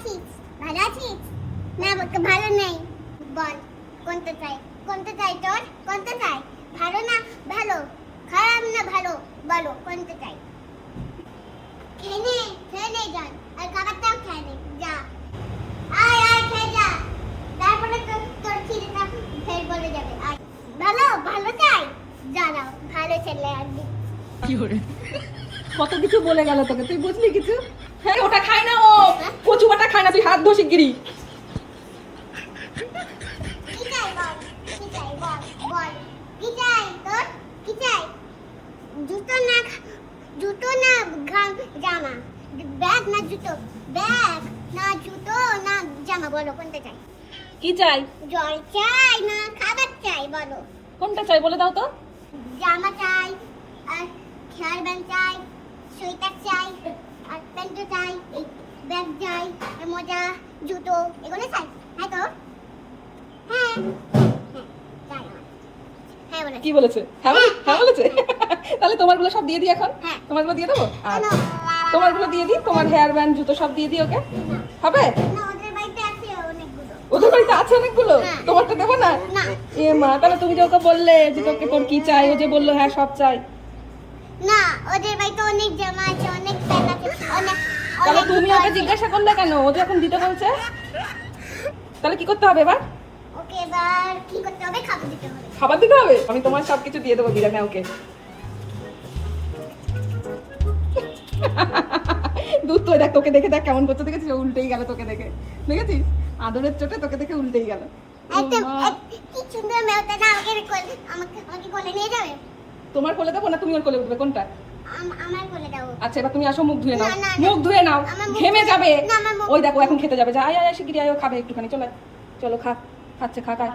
আছিস? ভালো আছিস? না ভালো নেই। বল কোনটা চাই? কোনটা চাই তোর? কোনটা চাই? ভালো না ভালো? খারাপ না ভালো? বলো কোনটা চাই? খেয়ে নে যান। আর খাবারটাও খেয়ে নে যা। আয় খেয়ে যা। তারপরে তোর খিদেটা ফের বলে যাবে। আয় ভালো চাই? জানাও ভালো ছেলে আর কি করে কত কিছু বলে গেল তোকে, তুই বুঝলি কিছু? হ্যাঁ ওটা খায় না, ও কচু বাটা খায় না, তুই হাত ধো শিগগিরি। কি চাই বল? কি চাই বল? বল কি চাই তোর? কি চাই? জুতো না জামা? ব্যাগ না জুতো? ব্যাগ না জুতো না জামা? বলো কোনটা চাই? কি চাই? জল চাই না খাবার চাই? বলো কোনটা চাই বলে দাও তো। জামা চাই আর হেয়ার ব্যান্ড চাই, সোয়েটার চাই আর প্যান্ট চাই, এই ব্যাগ চাই আর মোজা জুতো এগুলো চাই। হ্যাঁ তো হ্যাঁ চাই আমার। হ্যাঁ বলে কি বলেছে? হ্যাঁ হ্যাঁ বলেছে। তাহলে তোমারগুলো সব দিয়ে দিই এখন। হ্যাঁ। তোমারগুলো দিয়ে দেবো। আচ্ছা তোমারগুলো দিয়ে দিই, তোমার হেয়ার ব্যান্ড জুতো সব দিয়ে দিই ওকে। হবে? না ওদের বাড়িতে আছে অনেকগুলো। ওদের বাড়িতে আছে অনেকগুলো, হ্যাঁ। তোমারটা দেবো না? না এ মা, তাহলে তুমি যে ওকে বললে যে তোকে তোর কি চাই, ও যে বললো হ্যাঁ সব চাই, না ওদের বাড়িতে অনেক জামা আছে, অনেক প্যান্ট আছে, অনেক তাহলে অনেক তুমি জুতো ওকে আছে। জিজ্ঞাসা করলে কেন? ও যে এখন দিতে বলছে। তাহলে কি করতে হবে এবার? ওকে এবার কি করতে হবে? খাবার দিতে হবে। খাবার দিতে হবে? আমি তোমার সবকিছু দিয়ে দেবো বিরানে ওকে। দুধ তো দেখ, তোকে দেখে দেখ কেমন করতে, দেখেছিস? ও উল্টেই গেল তোকে দেখে, দেখেছিস? আদরের চোটে তোকে দেখে উল্টেই গেল। একদম কি সুন্দর মেয়েটা না, আমাকে কোলে নিয়ে যাবে? তোমার কোলে দেবো না তুমি ওর কোলে উঠবে, কোনটা? আমার কোলে দাও। আচ্ছা এবার তুমি আসো, মুখ ধুয়ে নাও। না, না, না। মুখ ধুয়ে নাও, আমার মুখ ঘেমে ধুয়ে- যাবে। না, আমার মুখ- ওই দেখো এখন খেতে যাবে, যা আয় আয় শিগগিরি আয়, ও খাবে একটুখানি, চলো চলো খা, খাচ্ছে খা খা।